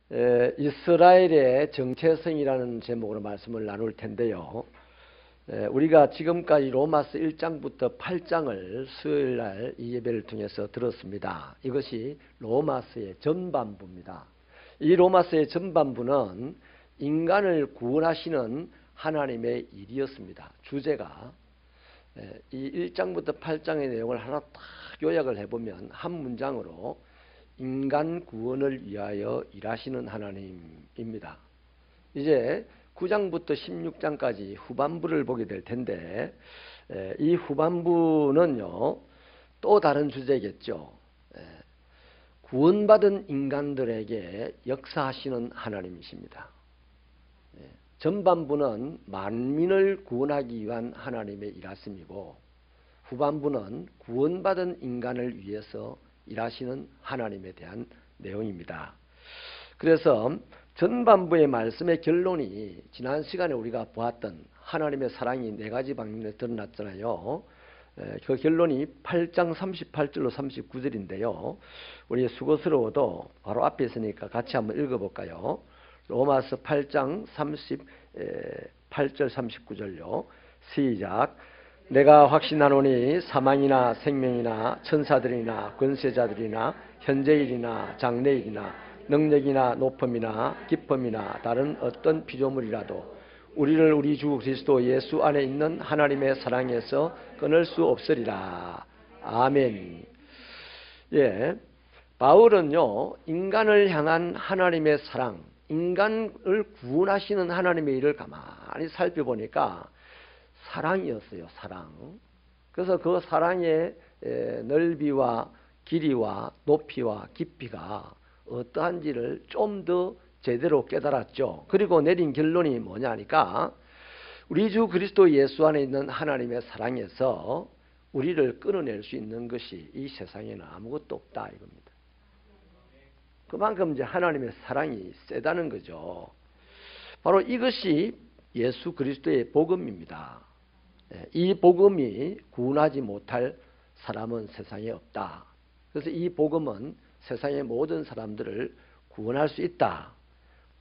이스라엘의 정체성이라는 제목으로 말씀을 나눌 텐데요. 우리가 지금까지 로마서 1장부터 8장을 수요일날 이 예배를 통해서 들었습니다. 이것이 로마서의 전반부입니다. 이 로마서의 전반부는 인간을 구원하시는 하나님의 일이었습니다. 주제가 이 1장부터 8장의 내용을 하나 딱 요약을 해보면 한 문장으로 인간 구원을 위하여 일하시는 하나님입니다. 이제 9장부터 16장까지 후반부를 보게 될 텐데 이 후반부는요 또 다른 주제겠죠. 구원받은 인간들에게 역사하시는 하나님이십니다. 전반부는 만민을 구원하기 위한 하나님의 일하심이고 후반부는 구원받은 인간을 위해서 일하시는 하나님에 대한 내용입니다. 그래서 전반부의 말씀의 결론이 지난 시간에 우리가 보았던 하나님의 사랑이 네 가지 방면에 드러났잖아요. 그 결론이 8장 38절로 39절인데요. 우리 수고스러워도 바로 앞에 있으니까 같이 한번 읽어볼까요? 로마서 8장 38절 39절요. 시작. 내가 확신하노니 사망이나 생명이나 천사들이나 권세자들이나 현재일이나 장래일이나 능력이나 높음이나 깊음이나 다른 어떤 피조물이라도 우리를 우리 주 그리스도 예수 안에 있는 하나님의 사랑에서 끊을 수 없으리라. 아멘. 바울은요 인간을 향한 하나님의 사랑, 인간을 구원하시는 하나님의 일을 가만히 살펴보니까 사랑이었어요. 사랑. 그래서 그 사랑의 넓이와 길이와 높이와 깊이가 어떠한지를 좀 더 제대로 깨달았죠. 그리고 내린 결론이 뭐냐니까 우리 주 그리스도 예수 안에 있는 하나님의 사랑에서 우리를 끊어낼 수 있는 것이 이 세상에는 아무것도 없다 이겁니다. 그만큼 이제 하나님의 사랑이 세다는 거죠. 바로 이것이 예수 그리스도의 복음입니다. 이 복음이 구원하지 못할 사람은 세상에 없다. 그래서 이 복음은 세상의 모든 사람들을 구원할 수 있다.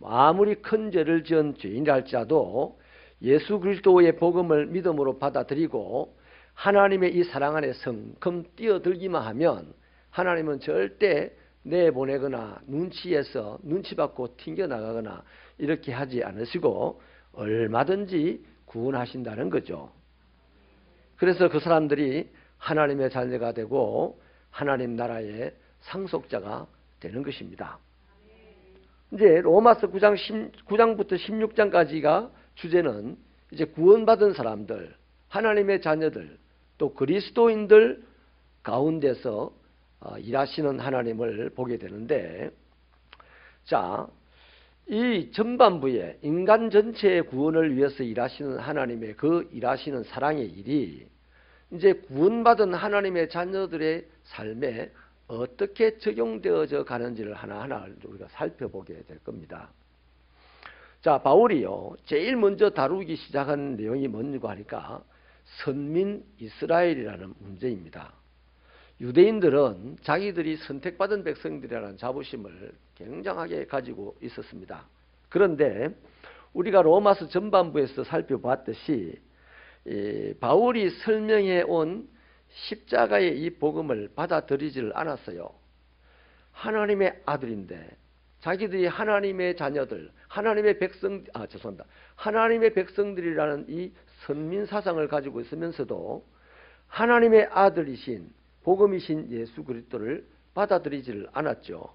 아무리 큰 죄를 지은 죄인이라 할지라도 예수 그리스도의 복음을 믿음으로 받아들이고 하나님의 이 사랑 안에 성큼 뛰어들기만 하면 하나님은 절대 내보내거나 눈치 받고 튕겨나가거나 이렇게 하지 않으시고 얼마든지 구원하신다는 거죠. 그래서 그 사람들이 하나님의 자녀가 되고 하나님 나라의 상속자가 되는 것입니다. 이제 로마서 9장부터 16장까지가 주제는 이제 구원받은 사람들, 하나님의 자녀들, 또 그리스도인들 가운데서 일하시는 하나님을 보게 되는데, 자, 이 전반부에 인간 전체의 구원을 위해서 일하시는 하나님의 그 일하시는 사랑의 일이 이제 구원받은 하나님의 자녀들의 삶에 어떻게 적용되어져 가는지를 하나하나 우리가 살펴보게 될 겁니다. 자, 바울이요 제일 먼저 다루기 시작한 내용이 뭔가 하니까 선민 이스라엘이라는 문제입니다. 유대인들은 자기들이 선택받은 백성들이라는 자부심을 굉장하게 가지고 있었습니다. 그런데 우리가 로마서 전반부에서 살펴봤듯이 바울이 설명해 온 십자가의 이 복음을 받아들이지를 않았어요. 하나님의 아들인데 자기들이 하나님의 자녀들, 하나님의 백성들이라는 이 선민 사상을 가지고 있으면서도 하나님의 아들이신 복음이신 예수 그리스도를 받아들이지를 않았죠.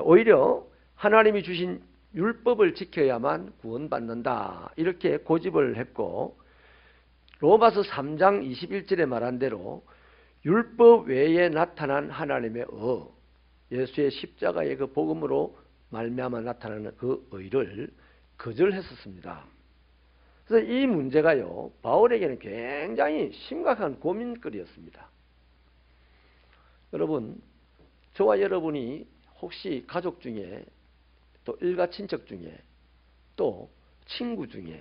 오히려 하나님이 주신 율법을 지켜야만 구원받는다 이렇게 고집을 했고 로마서 3장 21절에 말한 대로 율법 외에 나타난 하나님의 예수의 십자가의 그 복음으로 말미암아 나타나는 그 의를 거절했었습니다. 그래서 이 문제가요 바울에게는 굉장히 심각한 고민거리였습니다. 여러분, 저와 여러분이 혹시 가족 중에 또 일가 친척 중에 또 친구 중에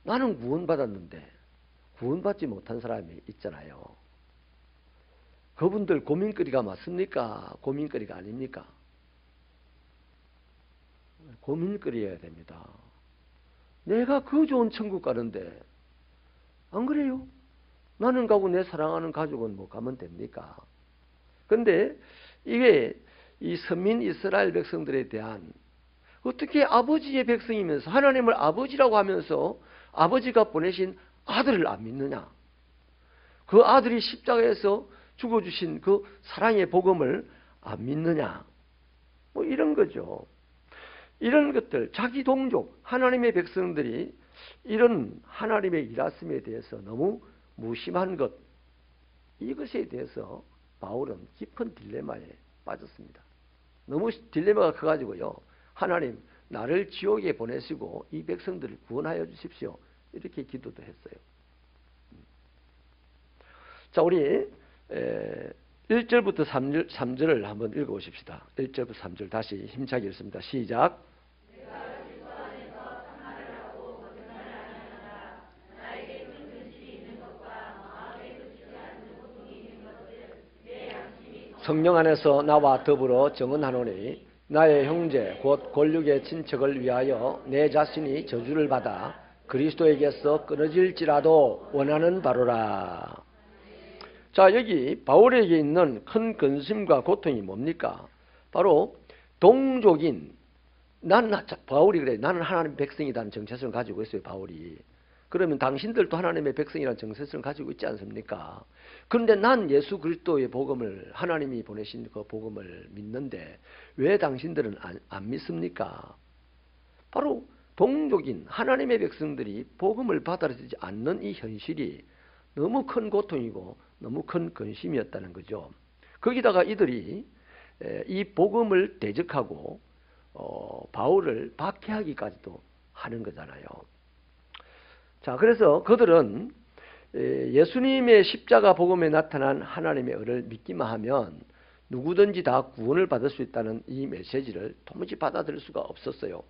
나는 구원받았는데 구원받지 못한 사람이 있잖아요. 그분들 고민거리가 맞습니까? 고민거리가 아닙니까? 고민거리여야 됩니다. 내가 그 좋은 천국 가는데 안 그래요? 나는 가고 내 사랑하는 가족은 뭐 가면 됩니까? 근데 이게 이 선민 이스라엘 백성들에 대한 어떻게 아버지의 백성이면서 하나님을 아버지라고 하면서 아버지가 보내신 아들을 안 믿느냐? 그 아들이 십자가에서 죽어주신 그 사랑의 복음을 안 믿느냐? 뭐 이런 거죠. 이런 것들, 자기 동족, 하나님의 백성들이 이런 하나님의 일하심에 대해서 너무 무심한 것, 이것에 대해서 바울은 깊은 딜레마에 빠졌습니다. 너무 딜레마가 커가지고요. 하나님, 나를 지옥에 보내시고 이 백성들을 구원하여 주십시오. 이렇게 기도도 했어요. 자, 우리 1절부터 3절을 한번 읽어보십시다. 1절부터 3절 다시 힘차게 읽습니다. 시작. 성령 안에서 나와 더불어 정언하노니 나의 형제 곧 권력의 친척을 위하여 내 자신이 저주를 받아 그리스도에게서 끊어질지라도 원하는 바로라. 자, 여기 바울에게 있는 큰 근심과 고통이 뭡니까? 바로 동족인 바울이 그래. 나는 하나님의 백성이라는 정체성을 가지고 있어요. 바울이. 그러면 당신들도 하나님의 백성이라는 정체성을 가지고 있지 않습니까? 그런데 난 예수 그리스도의 복음을, 하나님이 보내신 그 복음을 믿는데 왜 당신들은 안 믿습니까? 바로 동족인 하나님의 백성들이 복음을 받아들이지 않는 이 현실이 너무 큰 고통이고 너무 큰 근심이었다는 거죠. 거기다가 이들이 이 복음을 대적하고 바울을 박해하기까지도 하는 거잖아요. 자, 그래서 그들은 예수님의 십자가 복음에 나타난 하나님의 의를 믿기만 하면 누구든지 다 구원을 받을 수 있다는 이 메시지를 도무지 받아들일 수가 없었어요.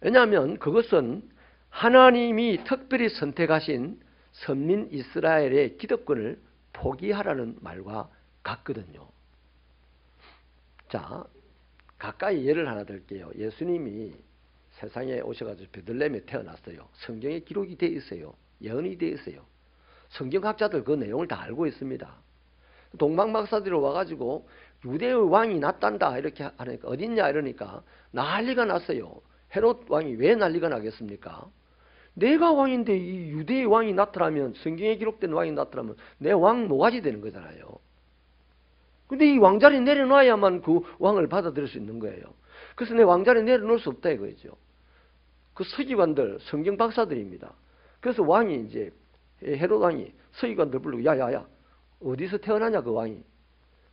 왜냐하면 그것은 하나님이 특별히 선택하신 선민 이스라엘의 기득권을 포기하라는 말과 같거든요. 자, 가까이 예를 하나 들게요. 예수님이 세상에 오셔가지고 베들레헴에 태어났어요. 성경에 기록이 되어 있어요. 예언이 되어 있어요. 성경학자들 그 내용을 다 알고 있습니다. 동방박사들이 와가지고 유대의 왕이 났단다 이렇게 하니까 어딨냐 이러니까 난리가 났어요. 헤롯 왕이 왜 난리가 나겠습니까? 내가 왕인데 이 유대의 왕이 나타나면, 성경에 기록된 왕이 나타나면 내 왕 노가지 되는 거잖아요. 근데 이 왕자리 내려놔야만 그 왕을 받아들일 수 있는 거예요. 그래서 내 왕자리 내려놓을 수 없다 이거죠. 그 서기관들, 성경 박사들입니다. 그래서 왕이 이제 헤롯 왕이 서기관들 부르고 야야야 어디서 태어나냐 그 왕이.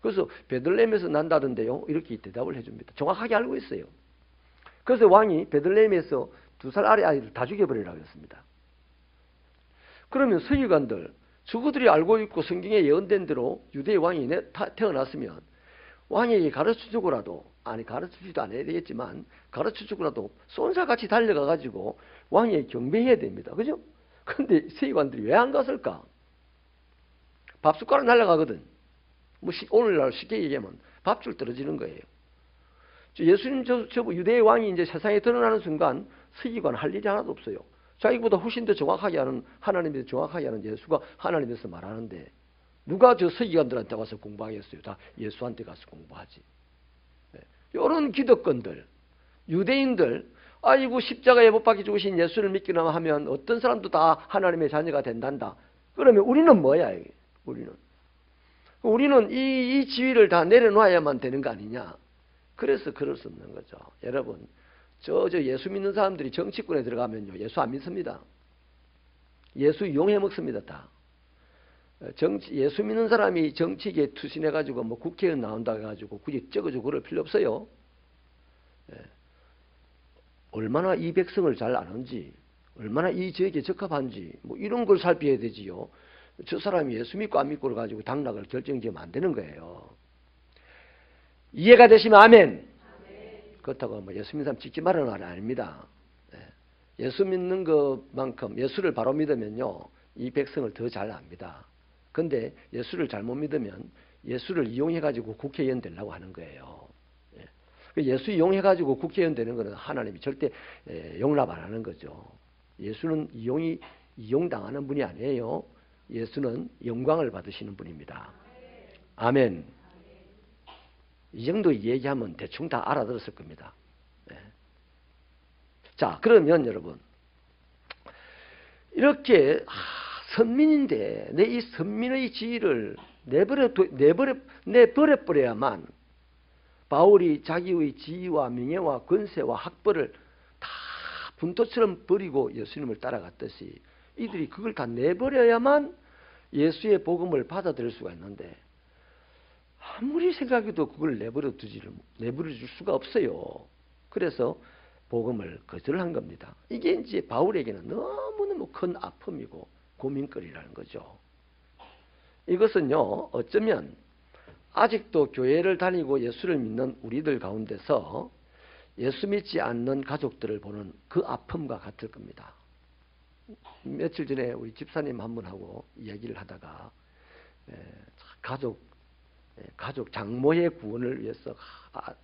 그래서 베들레헴에서 난다던데요. 이렇게 대답을 해줍니다. 정확하게 알고 있어요. 그래서 왕이 베들레헴에서 2살 아래 아이를 다 죽여버리라고 했습니다. 그러면 서기관들, 저그들이 알고 있고 성경에 예언된 대로 유대의 왕이 태어났으면 왕에게 가르쳐주고라도, 아니 가르쳐주지도 않아야 되겠지만 가르쳐주고라도 쏜살같이 달려가가지고 왕에게 경배해야 됩니다. 그죠? 근데 서기관들이 왜 안 갔을까? 밥숟가락 날아가거든. 뭐 오늘날 쉽게 얘기하면 밥줄 떨어지는 거예요. 예수님 저 유대의 왕이 이제 세상에 드러나는 순간 서기관 할 일이 하나도 없어요. 자기보다 훨씬 더 정확하게 하는, 하나님에 대해서 정확하게 하는 예수가 하나님에서 말하는데 누가 저 서기관들한테 가서 공부하겠어요? 다 예수한테 가서 공부하지. 이런 기득권들, 유대인들, 아이고 십자가에 못 박혀 죽으신 예수를 믿기나 하면 어떤 사람도 다 하나님의 자녀가 된단다. 그러면 우리는 뭐야? 이게? 우리는 이 지위를 다 내려놔야만 되는 거 아니냐? 그래서 그럴 수 없는 거죠. 여러분, 저 예수 믿는 사람들이 정치권에 들어가면요, 예수 안 믿습니다. 예수 이용해 먹습니다, 다. 예수 믿는 사람이 정치계에 투신해가지고 뭐 국회의원 나온다 해가지고 굳이 적어주고 그럴 필요 없어요. 예. 얼마나 이 백성을 잘 아는지, 얼마나 이 지역에 적합한지, 뭐 이런 걸 살펴야 되지요. 저 사람이 예수 믿고 안 믿고를 가지고 당락을 결정지으면 안 되는 거예요. 이해가 되시면 아멘. 그렇다고 뭐 예수 믿는 사람 찍지 말라는 말은 아닙니다. 예수 믿는 것만큼 예수를 바로 믿으면요, 이 백성을 더 잘 압니다. 근데 예수를 잘못 믿으면 예수를 이용해가지고 국회의원 되려고 하는 거예요. 예수 이용해가지고 국회의원 되는 것은 하나님이 절대 용납 안 하는 거죠. 예수는 이용당하는 분이 아니에요. 예수는 영광을 받으시는 분입니다. 아멘. 이 정도 얘기하면 대충 다 알아들었을 겁니다. 네. 자, 그러면 여러분, 이렇게 선민인데 내 이 선민의 지위를 내버려버려야만 바울이 자기의 지위와 명예와 권세와 학벌을 다 분토처럼 버리고 예수님을 따라갔듯이 이들이 그걸 다 내버려야만 예수의 복음을 받아들일 수가 있는데 아무리 생각해도 그걸 내버려 줄 수가 없어요. 그래서 복음을 거절한 겁니다. 이게 이제 바울에게는 너무너무 큰 아픔이고 고민거리라는 거죠. 이것은요, 어쩌면 아직도 교회를 다니고 예수를 믿는 우리들 가운데서 예수 믿지 않는 가족들을 보는 그 아픔과 같을 겁니다. 며칠 전에 우리 집사님 한 분하고 이야기를 하다가 가족 장모의 구원을 위해서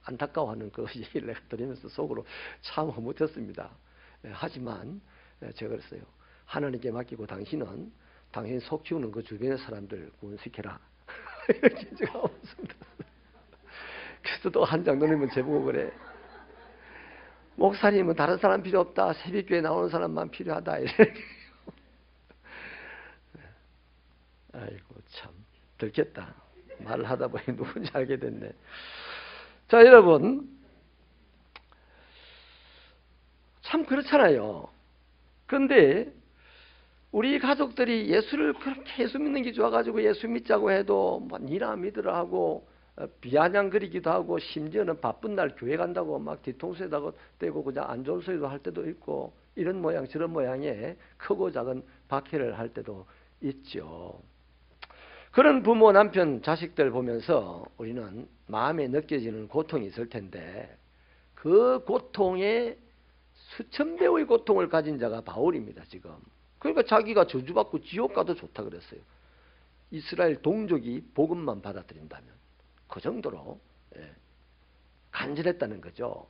안타까워하는 그 얘기를 내가 들으면서 속으로 참 허무했습니다. 하지만 제가 그랬어요. 하나님께 맡기고 당신은 당신 속 키우는 그 주변의 사람들 구원시켜라. 이렇게 제가 말씀드렸어요. 그래서 또 한 장로님은 제보고 그래. 목사님은 다른 사람 필요 없다. 새벽교회 나오는 사람만 필요하다. 이렇게. 아이고 참 들켰다. 말을 하다 보니 누군지 알게 됐네. 자, 여러분, 참 그렇잖아요. 그런데 우리 가족들이 예수를 그렇게 예수 믿는 게 좋아가지고 예수 믿자고 해도 니나 믿으라 하고 비아냥거리기도 하고 심지어는 바쁜 날 교회 간다고 막 뒤통수에다가 떼고 그냥 안 좋은 소리도 할 때도 있고 이런 모양 저런 모양의 크고 작은 박해를 할 때도 있죠. 그런 부모, 남편, 자식들 보면서 우리는 마음에 느껴지는 고통이 있을 텐데 그 고통의 수천 배의 고통을 가진 자가 바울입니다. 지금. 그러니까 자기가 저주받고 지옥 가도 좋다 그랬어요. 이스라엘 동족이 복음만 받아들인다면 그 정도로 간절했다는 거죠.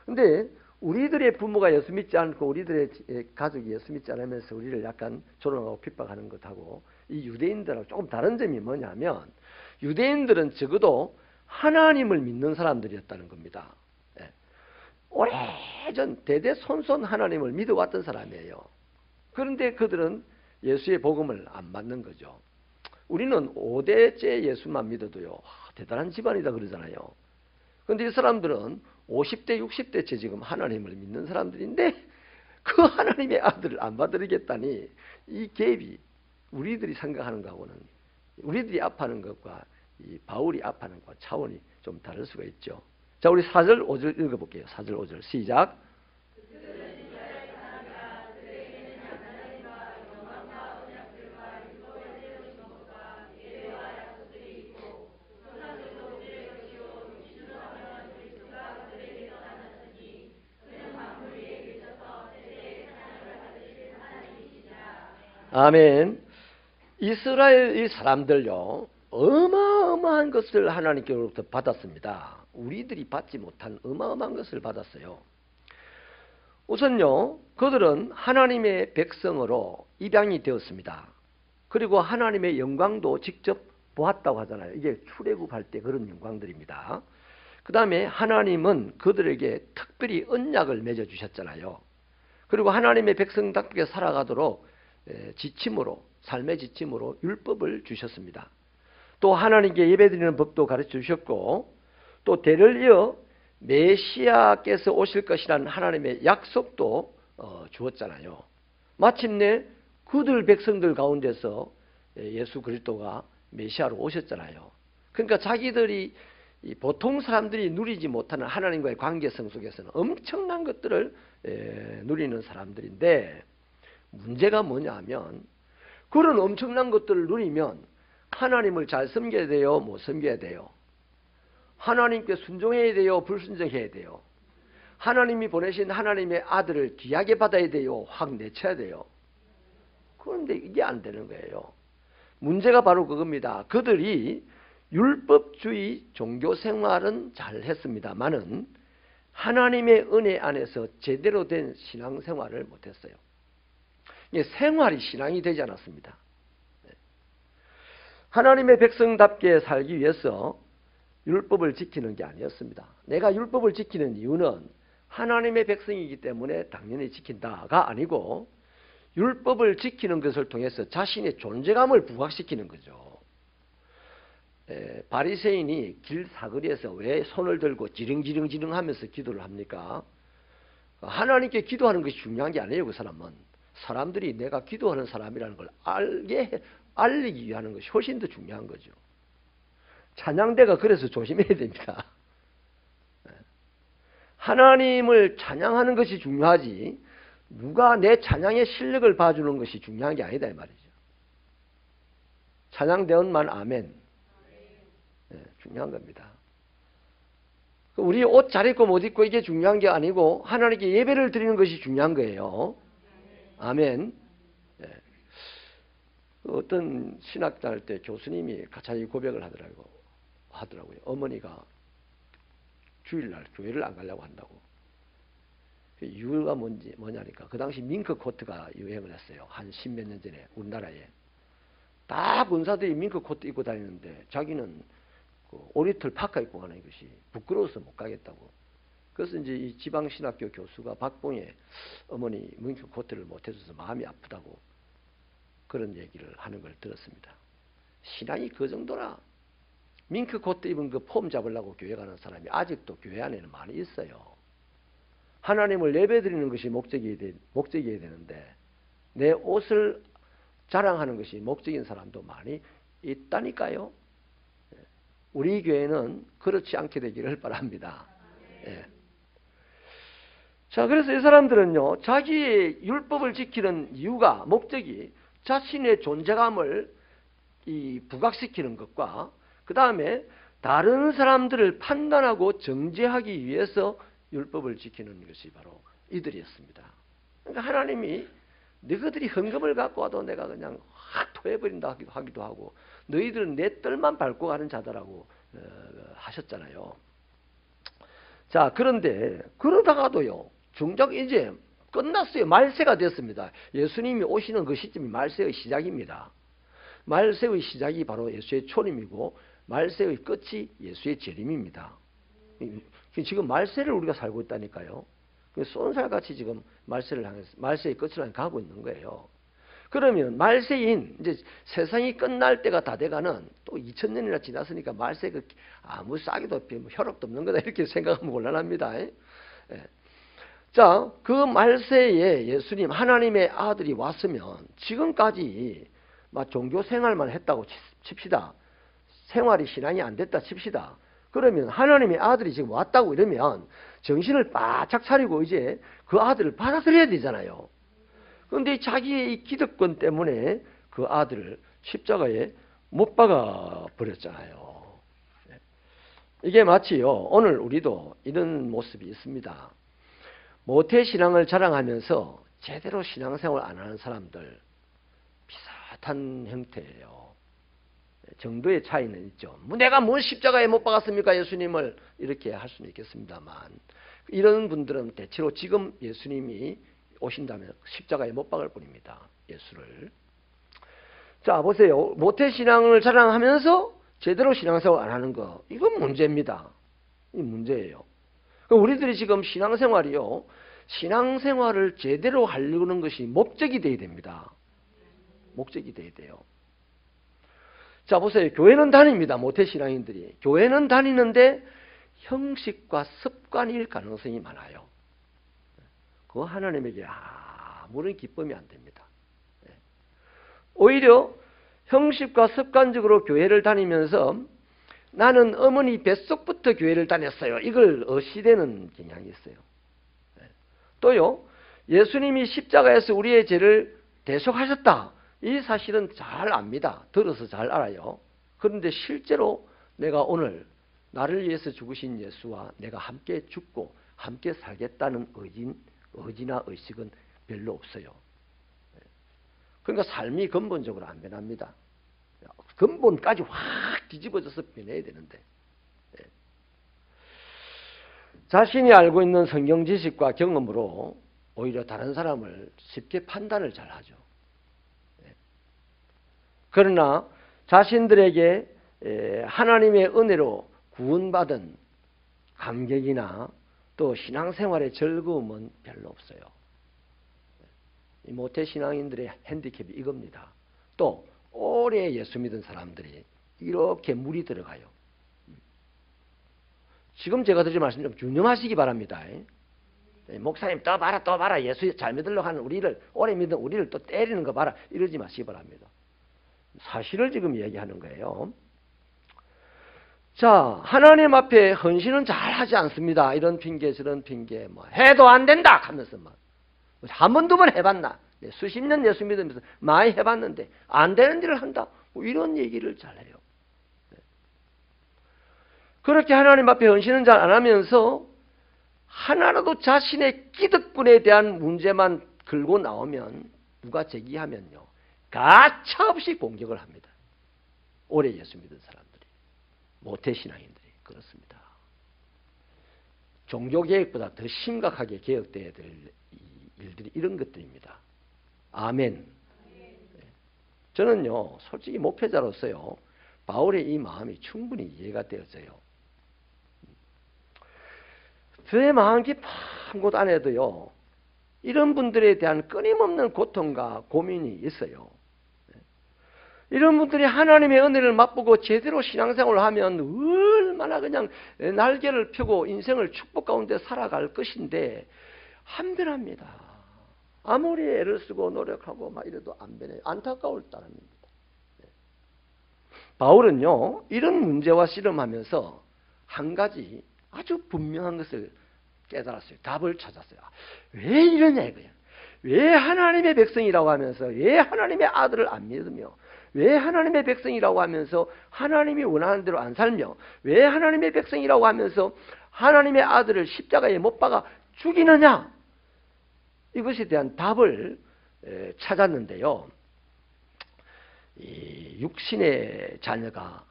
근데 우리들의 부모가 예수 믿지 않고 우리들의 가족이 예수 믿지 않으면서 우리를 약간 조롱하고 핍박하는 것하고 이 유대인들하고 조금 다른 점이 뭐냐면 유대인들은 적어도 하나님을 믿는 사람들이었다는 겁니다. 오래전 대대손손 하나님을 믿어왔던 사람이에요. 그런데 그들은 예수의 복음을 안 받는 거죠. 우리는 5대째 예수만 믿어도요 대단한 집안이다 그러잖아요. 그런데 이 사람들은 50대 60대째 지금 하나님을 믿는 사람들인데 그 하나님의 아들을 안 받아들이겠다니 이 갭이 우리들이 생각하는 거하고는 우리들이 아파하는 것과 이 바울이 아파하는 것과 차원이 좀 다를 수가 있죠. 자, 우리 4절 5절 읽어볼게요. 4절 5절 시작. 아멘. 이스라엘 이 사람들요 어마어마한 것을 하나님께로부터 받았습니다. 우리들이 받지 못한 어마어마한 것을 받았어요. 우선요 그들은 하나님의 백성으로 입양이 되었습니다. 그리고 하나님의 영광도 직접 보았다고 하잖아요. 이게 출애굽할 때 그런 영광들입니다. 그 다음에 하나님은 그들에게 특별히 언약을 맺어주셨잖아요. 그리고 하나님의 백성답게 살아가도록 지침으로 삶의 지침으로 율법을 주셨습니다. 또 하나님께 예배드리는 법도 가르쳐 주셨고 또 대를 이어 메시아께서 오실 것이라는 하나님의 약속도 주었잖아요. 마침내 그들 백성들 가운데서 예수 그리스도가 메시아로 오셨잖아요. 그러니까 자기들이 보통 사람들이 누리지 못하는 하나님과의 관계성 속에서는 엄청난 것들을 누리는 사람들인데 문제가 뭐냐 하면 그런 엄청난 것들을 누리면 하나님을 잘 섬겨야 돼요? 못 섬겨야 돼요? 하나님께 순종해야 돼요? 불순종해야 돼요? 하나님이 보내신 하나님의 아들을 귀하게 받아야 돼요? 확 내쳐야 돼요? 그런데 이게 안 되는 거예요. 문제가 바로 그겁니다. 그들이 율법주의 종교 생활은 잘 했습니다만은 하나님의 은혜 안에서 제대로 된 신앙생활을 못했어요. 이게 생활이 신앙이 되지 않았습니다. 하나님의 백성답게 살기 위해서 율법을 지키는 게 아니었습니다. 내가 율법을 지키는 이유는 하나님의 백성이기 때문에 당연히 지킨다가 아니고 율법을 지키는 것을 통해서 자신의 존재감을 부각시키는 거죠. 바리새인이 길 사거리에서 왜 손을 들고 지릉지릉지릉 하면서 기도를 합니까? 하나님께 기도하는 것이 중요한 게 아니에요. 그 사람은 사람들이 내가 기도하는 사람이라는 걸 알리기 위한 것이 훨씬 더 중요한 거죠. 찬양대가 그래서 조심해야 됩니다. 하나님을 찬양하는 것이 중요하지 누가 내 찬양의 실력을 봐주는 것이 중요한 게 아니다 이 말이죠. 찬양대원만 아멘. 중요한 겁니다. 우리 옷 잘 입고 못 입고 이게 중요한 게 아니고 하나님께 예배를 드리는 것이 중요한 거예요. 아멘. 어떤 신학 다닐 때 교수님이 가차이 고백을 하더라고요. 어머니가 주일날 교회를 안 가려고 한다고. 이유가 뭐냐니까 그 당시 밍크 코트가 유행을 했어요. 한 10몇 년 전에 우리나라에. 다 군사들이 밍크 코트 입고 다니는데 자기는 그 오리털 파카 입고 가는 것이 부끄러워서 못 가겠다고. 그래서 이제 이 지방신학교 교수가 박봉에 어머니 밍크 코트를 못 해줘서 마음이 아프다고 그런 얘기를 하는 걸 들었습니다. 신앙이 그 정도라. 밍크 코트 입은 그 폼 잡으려고 교회 가는 사람이 아직도 교회 안에는 많이 있어요. 하나님을 예배드리는 것이 목적이어야 되는데 내 옷을 자랑하는 것이 목적인 사람도 많이 있다니까요. 우리 교회는 그렇지 않게 되기를 바랍니다. 예. 자, 그래서 이 사람들은요, 자기의 율법을 지키는 이유가, 목적이 자신의 존재감을 부각시키는 것과 그 다음에 다른 사람들을 판단하고 정죄하기 위해서 율법을 지키는 것이 바로 이들이었습니다. 그러니까 하나님이 너희들이 헌금을 갖고 와도 내가 그냥 확 토해버린다 하기도 하고 너희들은 내 뜰만 밟고 가는 자다라고 하셨잖아요. 자, 그런데 그러다가도요. 정작 이제 끝났어요. 말세가 됐습니다. 예수님이 오시는 그 시점이 말세의 시작입니다. 말세의 시작이 바로 예수의 초림이고 말세의 끝이 예수의 재림입니다. 지금 말세를 우리가 살고 있다니까요. 쏜살같이 지금 말세를 향해서 말세의 끝을 향해 가고 있는 거예요. 그러면 말세인 이제 세상이 끝날 때가 다 돼가는 또 2000년이나 지났으니까 말세가 아무 싹이도 없고 뭐 혈압도 없는 거다 이렇게 생각하면 곤란합니다. 예. 자, 그 말세에 예수님 하나님의 아들이 왔으면 지금까지 막 종교 생활만 했다고 칩시다. 생활이 신앙이 안 됐다 칩시다. 그러면 하나님의 아들이 지금 왔다고 이러면 정신을 바짝 차리고 이제 그 아들을 받아들여야 되잖아요. 그런데 자기의 이 기득권 때문에 그 아들을 십자가에 못 박아 버렸잖아요. 이게 마치요. 오늘 우리도 이런 모습이 있습니다. 모태신앙을 자랑하면서 제대로 신앙생활 안 하는 사람들 비슷한 형태예요. 정도의 차이는 있죠. 내가 뭘 십자가에 못 박았습니까 예수님을 이렇게 할 수는 있겠습니다만 이런 분들은 대체로 지금 예수님이 오신다면 십자가에 못 박을 뿐입니다. 예수를. 자, 보세요. 모태신앙을 자랑하면서 제대로 신앙생활 안 하는 거 이건 문제입니다. 이 문제예요. 우리들이 지금 신앙생활이요. 신앙생활을 제대로 하려는 것이 목적이 돼야 됩니다. 목적이 돼야 돼요. 자, 보세요. 교회는 다닙니다. 모태신앙인들이. 교회는 다니는데 형식과 습관일 가능성이 많아요. 그거 하나님에게 아무런 기쁨이 안 됩니다. 오히려 형식과 습관적으로 교회를 다니면서 나는 어머니 뱃속부터 교회를 다녔어요. 이걸 의시되는 경향이 있어요. 또요. 예수님이 십자가에서 우리의 죄를 대속하셨다. 이 사실은 잘 압니다. 들어서 잘 알아요. 그런데 실제로 내가 오늘 나를 위해서 죽으신 예수와 내가 함께 죽고 함께 살겠다는 의지나 의식은 별로 없어요. 그러니까 삶이 근본적으로 안 변합니다. 근본까지 확 뒤집어져서 변해야 되는데, 자신이 알고 있는 성경 지식과 경험으로 오히려 다른 사람을 쉽게 판단을 잘하죠. 그러나 자신들에게 하나님의 은혜로 구원받은 감격이나 또 신앙생활의 즐거움은 별로 없어요. 이 모태신앙인들의 핸디캡이 이겁니다. 또 오래 예수 믿은 사람들이 이렇게 물이 들어가요. 지금 제가 드린 말씀 좀 유념하시기 바랍니다. 목사님 또 봐라 예수 잘 믿으려고 하는 우리를, 오래 믿은 우리를 또 때리는 거 봐라, 이러지 마시기 바랍니다. 사실을 지금 얘기하는 거예요. 자, 하나님 앞에 헌신은 잘 하지 않습니다. 이런 핑계 저런 핑계, 뭐 해도 안 된다 하면서 막 한 번 두 번 해봤나, 수십 년 예수 믿으면서 많이 해봤는데 안 되는 일을 한다, 뭐 이런 얘기를 잘해요. 그렇게 하나님 앞에 헌신은 잘 안 하면서 하나라도 자신의 기득권에 대한 문제만 걸고 나오면 누가 제기하면요, 가차없이 공격을 합니다. 오래 예수 믿은 사람들이, 모태신앙인들이 그렇습니다. 종교개혁보다 더 심각하게 개혁되어야 될 일들이 이런 것들입니다. 아멘. 저는요, 솔직히 목회자로서요, 바울의 이 마음이 충분히 이해가 되어져요. 저의 마음 깊은 곳 안에도요, 이런 분들에 대한 끊임없는 고통과 고민이 있어요. 이런 분들이 하나님의 은혜를 맛보고 제대로 신앙생활을 하면 얼마나 그냥 날개를 펴고 인생을 축복 가운데 살아갈 것인데 안 변합니다. 아무리 애를 쓰고 노력하고 막 이래도 안 변해요. 안타까울 따름입니다. 바울은요, 이런 문제와 씨름하면서 한 가지 아주 분명한 것을 깨달았어요. 답을 찾았어요. 왜 이러냐 이거야. 왜 하나님의 백성이라고 하면서 왜 하나님의 아들을 안 믿으며, 왜 하나님의 백성이라고 하면서 하나님이 원하는 대로 안 살며, 왜 하나님의 백성이라고 하면서 하나님의 아들을 십자가에 못 박아 죽이느냐, 이것에 대한 답을 찾았는데요. 이 육신의 자녀가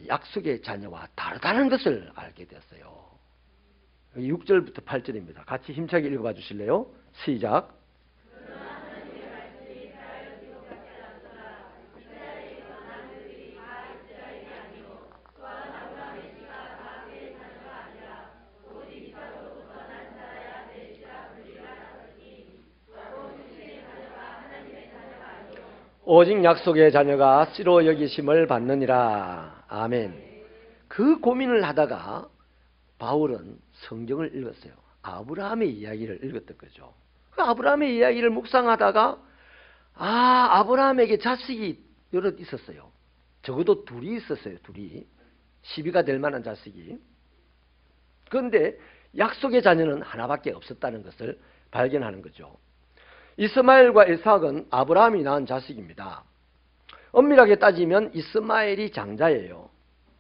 약속의 자녀와 다르다는 것을 알게 되었어요. 6절부터 8절입니다. 같이 힘차게 읽어봐 주실래요? 시작. 오직 약속의 자녀가 씨로 여기심을 받느니라. 아멘. 그 고민을 하다가 바울은 성경을 읽었어요. 아브라함의 이야기를 읽었던 거죠. 아브라함의 이야기를 묵상하다가 아브라함에게 자식이 여럿 있었어요. 적어도 둘이 있었어요. 둘이. 시비가 될 만한 자식이. 그런데 약속의 자녀는 하나밖에 없었다는 것을 발견하는 거죠. 이스마엘과 이삭은 아브라함이 낳은 자식입니다. 엄밀하게 따지면 이스마엘이 장자예요.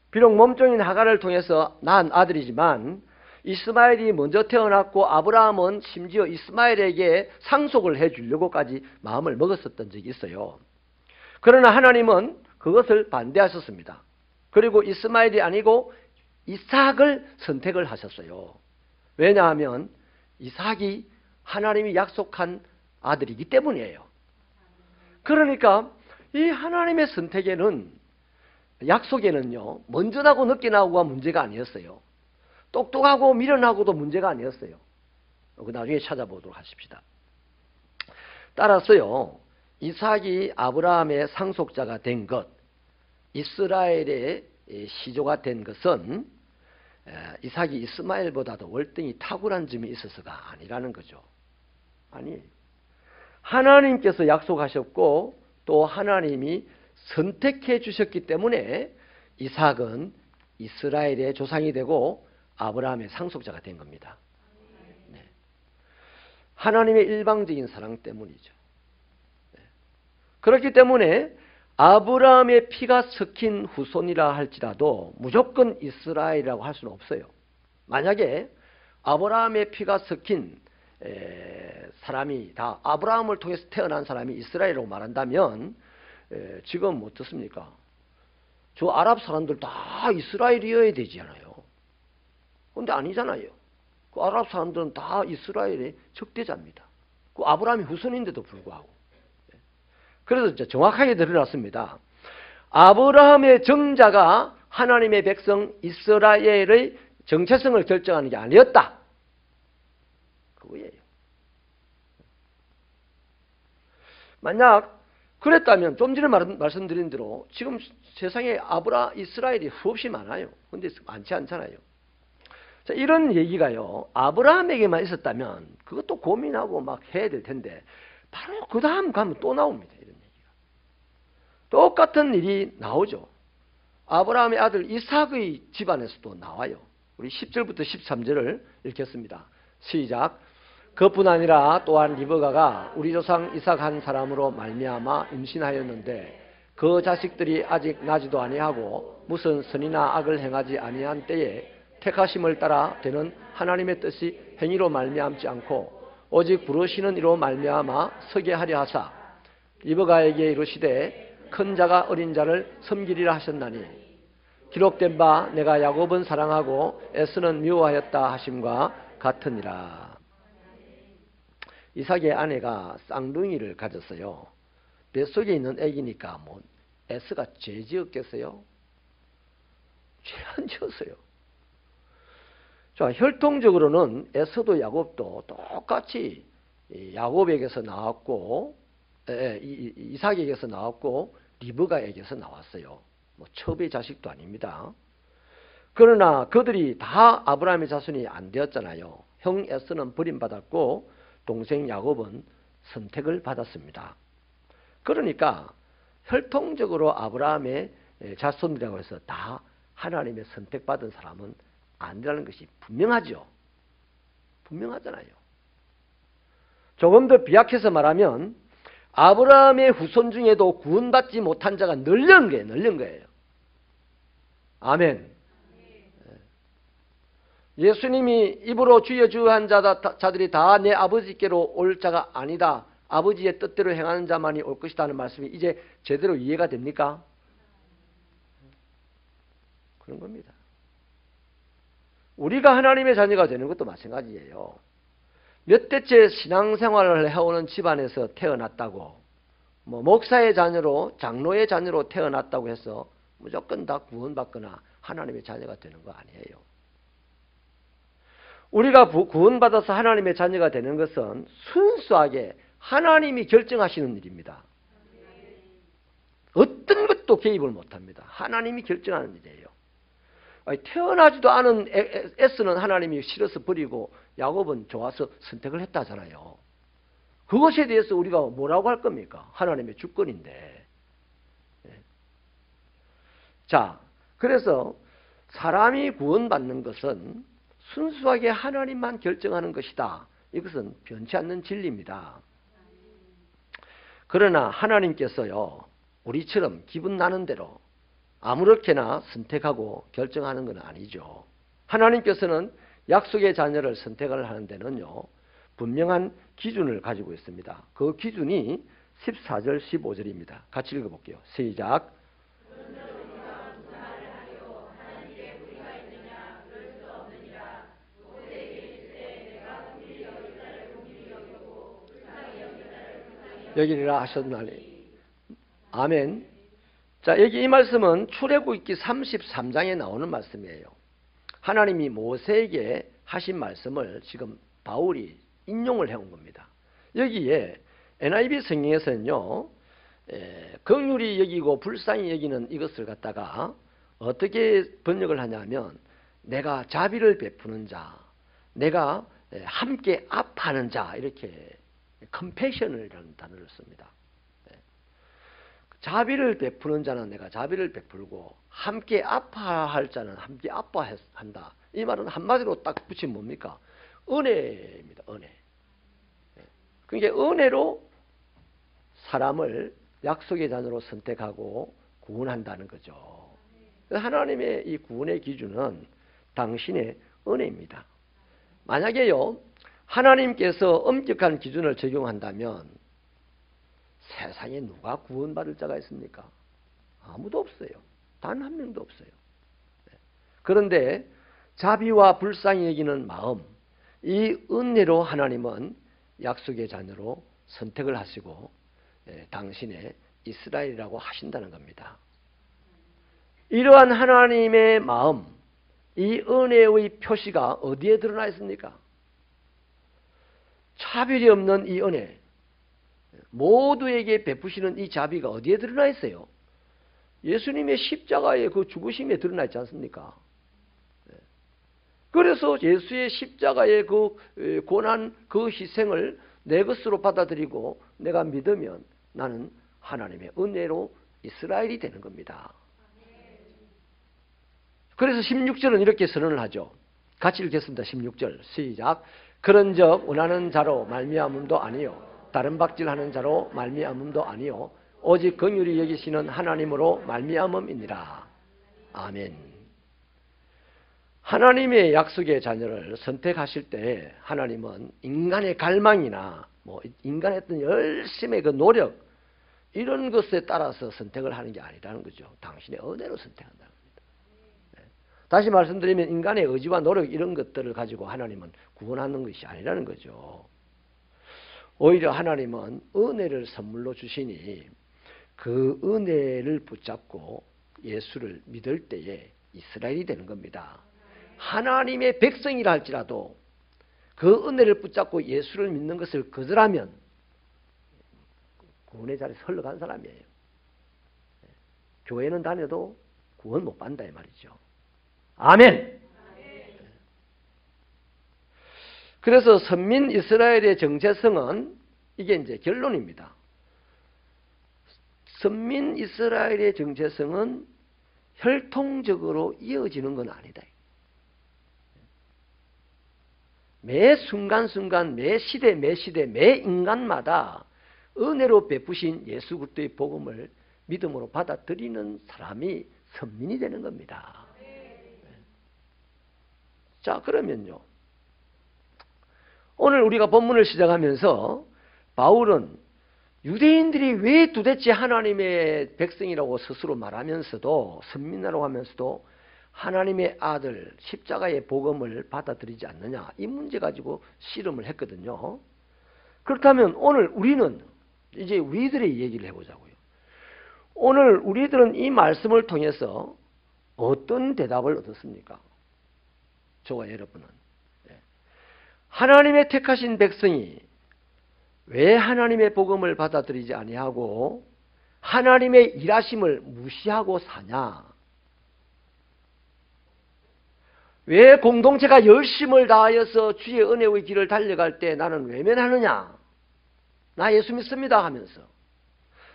비록 몸종인 하갈을 통해서 낳은 아들이지만 이스마엘이 먼저 태어났고 아브라함은 심지어 이스마엘에게 상속을 해주려고까지 마음을 먹었었던 적이 있어요. 그러나 하나님은 그것을 반대하셨습니다. 그리고 이스마엘이 아니고 이삭을 선택을 하셨어요. 왜냐하면 이삭이 하나님이 약속한 아들이기 때문이에요. 그러니까 이 하나님의 선택에는, 약속에는요, 먼저 나고 늦게 나고가 문제가 아니었어요. 똑똑하고 미련하고도 문제가 아니었어요. 나중에 찾아보도록 하십시다. 따라서요, 이삭이 아브라함의 상속자가 된 것, 이스라엘의 시조가 된 것은 이삭이 이스마엘보다도 월등히 탁월한 점이 있어서가 아니라는 거죠. 아니에요. 하나님께서 약속하셨고 또 하나님이 선택해 주셨기 때문에 이삭은 이스라엘의 조상이 되고 아브라함의 상속자가 된 겁니다. 네. 하나님의 일방적인 사랑 때문이죠. 네. 그렇기 때문에 아브라함의 피가 섞인 후손이라 할지라도 무조건 이스라엘이라고 할 수는 없어요. 만약에 아브라함의 피가 섞인 사람이 다 아브라함을 통해서 태어난 사람이 이스라엘이라고 말한다면 지금 어떻습니까? 저 아랍 사람들 다 이스라엘이어야 되잖아요. 근데 아니잖아요. 그 아랍 사람들은 다 이스라엘의 적대자입니다. 그 아브라함의 후손인데도 불구하고. 그래서 이제 정확하게 드러났습니다. 아브라함의 정자가 하나님의 백성 이스라엘의 정체성을 결정하는 게 아니었다. 그거예요. 만약 그랬다면 좀 전에 말씀드린 대로 지금 세상에 이스라엘이 수없이 많아요. 근데 많지 않잖아요. 자, 이런 얘기가요. 아브라함에게만 있었다면 그것도 고민하고 막 해야 될 텐데 바로 그 다음 가면 또 나옵니다. 이런 얘기가. 똑같은 일이 나오죠. 아브라함의 아들 이삭의 집안에서도 나와요. 우리 10절부터 13절을 읽겠습니다. 시작. 그뿐 아니라 또한 리브가가 우리 조상 이삭 한 사람으로 말미암아 임신하였는데 그 자식들이 아직 나지도 아니하고 무슨 선이나 악을 행하지 아니한 때에 택하심을 따라 되는 하나님의 뜻이 행위로 말미암지 않고 오직 부르시는 이로 말미암아 서게 하려 하사 리브가에게 이르시되 큰 자가 어린 자를 섬기리라 하셨나니 기록된 바 내가 야곱은 사랑하고 에서는 미워하였다 하심과 같으니라. 이삭의 아내가 쌍둥이를 가졌어요. 뱃속에 있는 아기니까 뭐 에서가 죄 지었겠어요? 죄 안 지었어요. 자, 혈통적으로는 에서도 야곱도 똑같이 야곱에게서 나왔고 이삭에게서 나왔고 리브가에게서 나왔어요. 뭐 첩의 자식도 아닙니다. 그러나 그들이 다 아브라함의 자손이 안 되었잖아요. 형 에서는 버림받았고 동생 야곱은 선택을 받았습니다. 그러니까 혈통적으로 아브라함의 자손이라고 해서 다 하나님의 선택받은 사람은 아니라는 것이 분명하죠. 분명하잖아요. 조금 더 비약해서 말하면 아브라함의 후손 중에도 구원받지 못한 자가 널린 거예요. 아멘. 예수님이 입으로 주여 주여 한 자들이 다 내 아버지께로 올 자가 아니다. 아버지의 뜻대로 행하는 자만이 올 것이다 하는 말씀이 이제 제대로 이해가 됩니까? 그런 겁니다. 우리가 하나님의 자녀가 되는 것도 마찬가지예요. 몇 대째 신앙생활을 해오는 집안에서 태어났다고 뭐 목사의 자녀로 장로의 자녀로 태어났다고 해서 무조건 다 구원받거나 하나님의 자녀가 되는 거 아니에요. 우리가 구원받아서 하나님의 자녀가 되는 것은 순수하게 하나님이 결정하시는 일입니다. 어떤 것도 개입을 못합니다. 하나님이 결정하는 일이에요. 태어나지도 않은 에스는 하나님이 싫어서 버리고 야곱은 좋아서 선택을 했다잖아요. 그것에 대해서 우리가 뭐라고 할 겁니까? 하나님의 주권인데. 자, 그래서 사람이 구원받는 것은 순수하게 하나님만 결정하는 것이다. 이것은 변치 않는 진리입니다. 그러나 하나님께서요, 우리처럼 기분 나는 대로 아무렇게나 선택하고 결정하는 건 아니죠. 하나님께서는 약속의 자녀를 선택을 하는 데는요, 분명한 기준을 가지고 있습니다. 그 기준이 14절, 15절입니다. 같이 읽어볼게요. 시작. 여기리라 하셨나니. 아멘. 자, 여기 이 말씀은 출애굽기 33장에 나오는 말씀이에요. 하나님이 모세에게 하신 말씀을 지금 바울이 인용을 해온 겁니다. 여기에 NIV 성경에서는요, 긍휼히 여기고 불쌍히 여기는 이것을 갖다가 어떻게 번역을 하냐면 내가 자비를 베푸는 자, 내가 함께 아파하는 자, 이렇게 컴패션이라는 단어를 씁니다. 자비를 베푸는 자는 내가 자비를 베풀고 함께 아파할 자는 함께 아파한다. 이 말은 한마디로 딱 붙이면 뭡니까? 은혜입니다. 은혜. 그러니까 은혜로 사람을 약속의 자녀로 선택하고 구원한다는 거죠. 하나님의 이 구원의 기준은 당신의 은혜입니다. 만약에요, 하나님께서 엄격한 기준을 적용한다면 세상에 누가 구원받을 자가 있습니까? 아무도 없어요. 단 한 명도 없어요. 그런데 자비와 불쌍히 여기는 마음, 이 은혜로 하나님은 약속의 자녀로 선택을 하시고 당신의 이스라엘이라고 하신다는 겁니다. 이러한 하나님의 마음, 이 은혜의 표시가 어디에 드러나 있습니까? 차별이 없는 이 은혜, 모두에게 베푸시는 이 자비가 어디에 드러나 있어요? 예수님의 십자가의 그 죽으심에 드러나 있지 않습니까? 그래서 예수의 십자가의 그 고난, 그 희생을 내 것으로 받아들이고 내가 믿으면 나는 하나님의 은혜로 이스라엘이 되는 겁니다. 그래서 16절은 이렇게 선언을 하죠. 같이 읽겠습니다. 16절 시작. 그런즉 원하는 자로 말미암음도 아니요 다른 박질하는 자로 말미암음도 아니요 오직 긍휼히 여기시는 하나님으로 말미암음이니라. 아멘. 하나님의 약속의 자녀를 선택하실 때 하나님은 인간의 갈망이나 인간의 어떤 열심의 그 노력 이런 것에 따라서 선택을 하는 게 아니라는 거죠. 당신의 은혜로 선택한다는 겁니다. 다시 말씀드리면 인간의 의지와 노력 이런 것들을 가지고 하나님은 구원하는 것이 아니라는 거죠. 오히려 하나님은 은혜를 선물로 주시니 그 은혜를 붙잡고 예수를 믿을 때에 이스라엘이 되는 겁니다. 하나님의 백성이라 할지라도 그 은혜를 붙잡고 예수를 믿는 것을 거절하면 구원의 자리에서 흘러간 사람이에요. 교회는 다녀도 구원 못 받는다 이 말이죠. 아멘. 그래서 선민 이스라엘의 정체성은 이게 이제 결론입니다. 선민 이스라엘의 정체성은 혈통적으로 이어지는 건 아니다. 매 순간순간, 매 시대, 매 인간마다 은혜로 베푸신 예수 그리스도의 복음을 믿음으로 받아들이는 사람이 선민이 되는 겁니다. 자, 그러면요. 오늘 우리가 본문을 시작하면서 바울은 유대인들이 왜 도대체 하나님의 백성이라고 스스로 말하면서도 선민이라고 하면서도 하나님의 아들 십자가의 복음을 받아들이지 않느냐 이 문제 가지고 씨름을 했거든요. 그렇다면 오늘 우리는 이제 우리들의 얘기를 해보자고요. 오늘 우리들은 이 말씀을 통해서 어떤 대답을 얻었습니까? 저와 여러분은 하나님의 택하신 백성이 왜 하나님의 복음을 받아들이지 아니하고 하나님의 일하심을 무시하고 사냐? 왜 공동체가 열심을 다하여서 주의 은혜의 길을 달려갈 때 나는 외면하느냐? 나 예수 믿습니다 하면서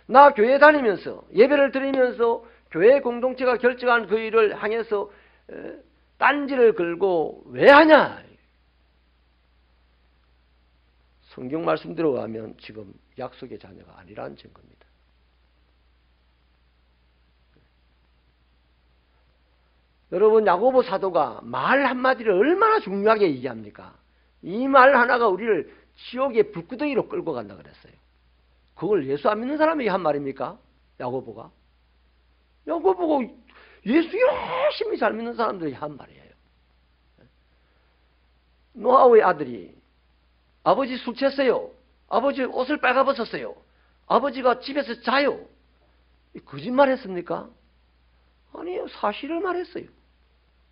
나 교회 다니면서 예배를 드리면서 교회 공동체가 결정한 그 일을 향해서 딴지를 걸고 왜 하냐? 성경 말씀대로 가면 지금 약속의 자녀가 아니라는 증거입니다. 여러분 야고보 사도가 말 한마디를 얼마나 중요하게 얘기합니까? 이 말 하나가 우리를 지옥의 불구덩이로 끌고 간다 그랬어요. 그걸 예수 안 믿는 사람에게 한 말입니까? 야고보가? 야고보가 예수 열심히 잘 믿는 사람들에게 한 말이에요. 노아의 아들이 아버지 술 취했어요. 아버지 옷을 빨가벗었어요. 아버지가 집에서 자요. 거짓말 했습니까? 아니요. 사실을 말했어요.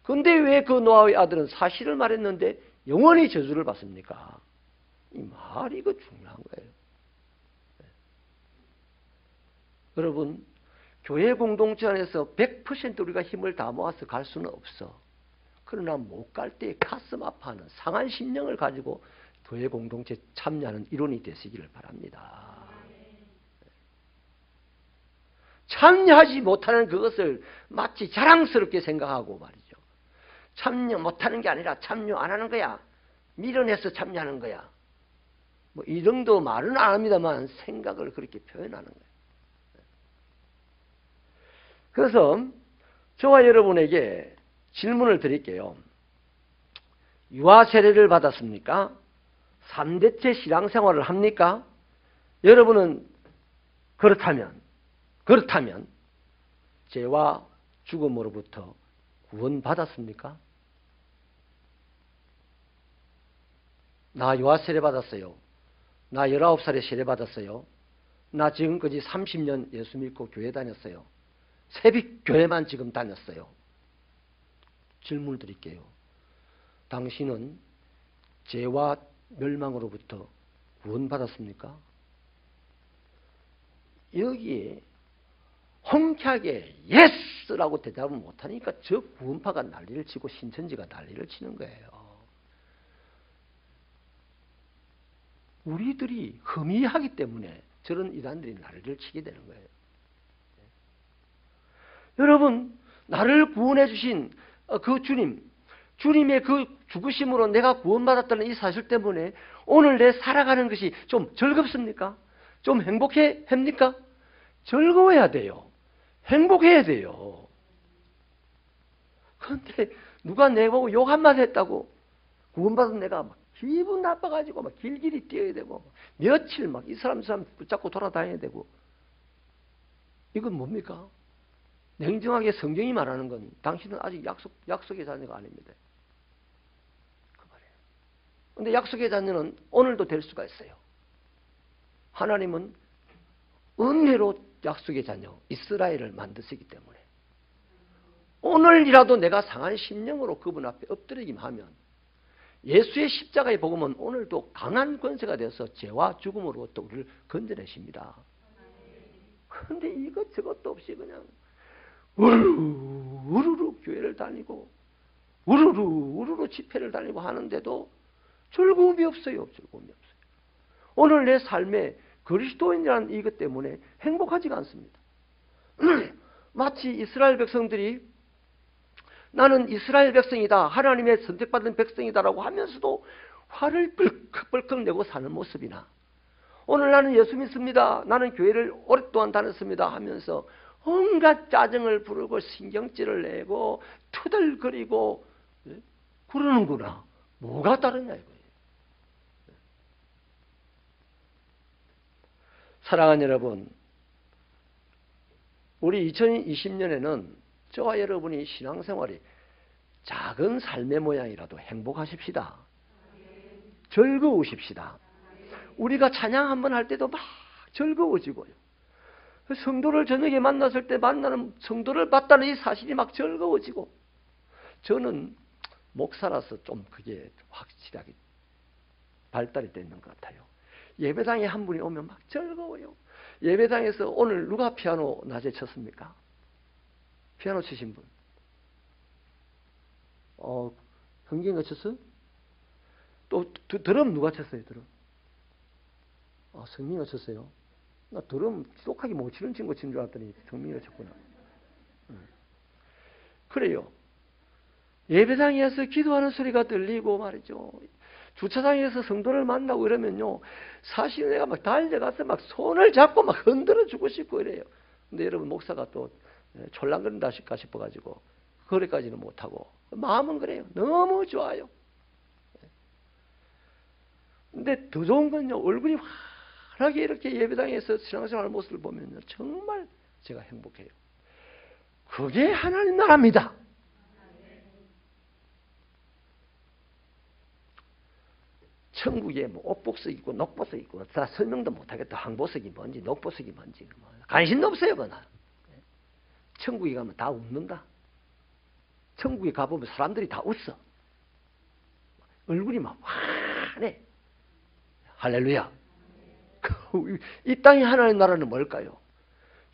근데 왜 그 노아의 아들은 사실을 말했는데 영원히 저주를 받습니까? 이 말이 이거 중요한 거예요. 여러분, 교회 공동체 안에서 100% 우리가 힘을 다 모아서 갈 수는 없어. 그러나 못 갈 때 가슴 아파하는 상한 심령을 가지고 교회 공동체 참여하는 일원이 되시기를 바랍니다. 참여하지 못하는 그것을 마치 자랑스럽게 생각하고 말이죠. 참여 못하는 게 아니라 참여 안 하는 거야. 밀어내서 참여하는 거야. 뭐 이 정도 말은 안 합니다만 생각을 그렇게 표현하는 거예요. 그래서 저와 여러분에게 질문을 드릴게요. 유아 세례를 받았습니까? 3대째 신앙생활을 합니까? 여러분은 그렇다면 죄와 죽음으로부터 구원받았습니까? 나 요한 세례 받았어요. 나 19살에 세례 받았어요. 나 지금까지 30년 예수 믿고 교회 다녔어요. 새벽 교회만 지금 다녔어요. 질문을 드릴게요. 당신은 죄와 멸망으로부터 구원받았습니까? 여기에 홍쾌하게 예스라고 대답을 못하니까 저 구원파가 난리를 치고 신천지가 난리를 치는 거예요. 우리들이 허미하기 때문에 저런 이단들이 난리를 치게 되는 거예요. 여러분, 나를 구원해 주신 그 주님의 그 죽으심으로 내가 구원받았다는 이 사실 때문에 오늘 내 살아가는 것이 좀 즐겁습니까? 좀 행복합니까? 즐거워야 돼요. 행복해야 돼요. 그런데 누가 내보고 욕 한마디 했다고 구원받은 내가 막 기분 나빠가지고 막 길길이 뛰어야 되고 며칠 막 이 사람 붙잡고 돌아다녀야 되고, 이건 뭡니까? 냉정하게 성경이 말하는 건 당신은 아직 약속의 자녀가 아닙니다. 그 말이에요. 그런데 약속의 자녀는 오늘도 될 수가 있어요. 하나님은 은혜로 약속의 자녀 이스라엘을 만드시기 때문에 오늘이라도 내가 상한 심령으로 그분 앞에 엎드리기만 하면 예수의 십자가의 복음은 오늘도 강한 권세가 되어서 죄와 죽음으로부터 우리를 건져내십니다. 그런데 이것 저것도 없이 그냥 우르르 교회를 다니고 우르르 집회를 다니고 하는데도 즐거움이 없어요. 즐거움이 없어요. 오늘 내 삶에 그리스도인이라는 이것 때문에 행복하지가 않습니다. 마치 이스라엘 백성들이 나는 이스라엘 백성이다, 하나님의 선택받은 백성이다라고 하면서도 화를 뻘컥 내고 사는 모습이나, 오늘 나는 예수 믿습니다, 나는 교회를 오랫동안 다녔습니다 하면서 온갖 짜증을 부르고 신경질을 내고 투덜거리고 그러는구나. 뭐가 다르냐 이거예요. 사랑하는 여러분, 우리 2020년에는 저와 여러분이 신앙생활이 작은 삶의 모양이라도 행복하십시다. 즐거우십시다. 우리가 찬양 한번 할 때도 막 즐거워지고요. 성도를 저녁에 만났을 때 만나는 성도를 봤다는 이 사실이 막 즐거워지고, 저는 목사라서 좀 그게 확실하게 발달이 되어 있는 것 같아요. 예배당에 한 분이 오면 막 즐거워요. 예배당에서 오늘 누가 피아노 낮에 쳤습니까? 피아노 치신 분. 흥경이가 쳤어요? 또 드럼 누가 쳤어요? 드럼. 성민이가 쳤어요. 나 드럼 똑하게 못 치는 친구 친 줄 알았더니 성민이가 쳤구나. 그래요. 예배당에서 기도하는 소리가 들리고 말이죠. 주차장에서 성도를 만나고 이러면요, 사실 내가 막 달려가서 막 손을 잡고 막 흔들어주고 싶고 이래요. 근데 여러분, 목사가 또 촐랑거린다 싶어가지고 거기까지는 못하고, 마음은 그래요. 너무 좋아요. 근데 더 좋은 건요, 얼굴이 환하게 이렇게 예배당에서 신앙생활하는 모습을 보면요, 정말 제가 행복해요. 그게 하나님 나라입니다. 천국에 뭐 옷복석 있고 녹보석 있고 다 설명도 못하겠다. 황보석이 뭔지 녹보석이 뭔지 관심도 없어요. 그나. 천국에 가면 다 웃는다. 천국에 가보면 사람들이 다 웃어. 얼굴이 막 환해. 할렐루야. 이 땅의 하나님 나라는 뭘까요?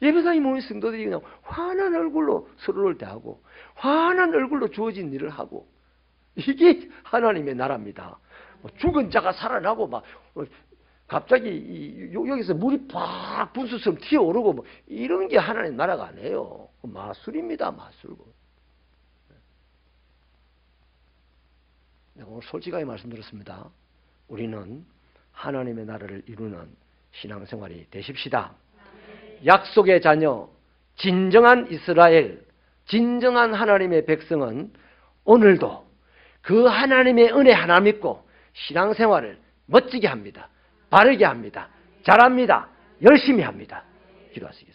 예배당에 모인 성도들이 그냥 환한 얼굴로 서로를 대하고 환한 얼굴로 주어진 일을 하고, 이게 하나님의 나라입니다. 죽은 자가 살아나고 막 갑자기 여기서 물이 팍 분수처럼 튀어오르고 뭐 이런 게 하나님 나라가 아니에요. 마술입니다. 마술. 내가 오늘 솔직하게 말씀드렸습니다. 우리는 하나님의 나라를 이루는 신앙생활이 되십시다. 약속의 자녀, 진정한 이스라엘, 진정한 하나님의 백성은 오늘도 그 하나님의 은혜 하나 믿고 신앙생활을 멋지게 합니다. 바르게 합니다. 잘합니다. 열심히 합니다. 기도하시겠습니다.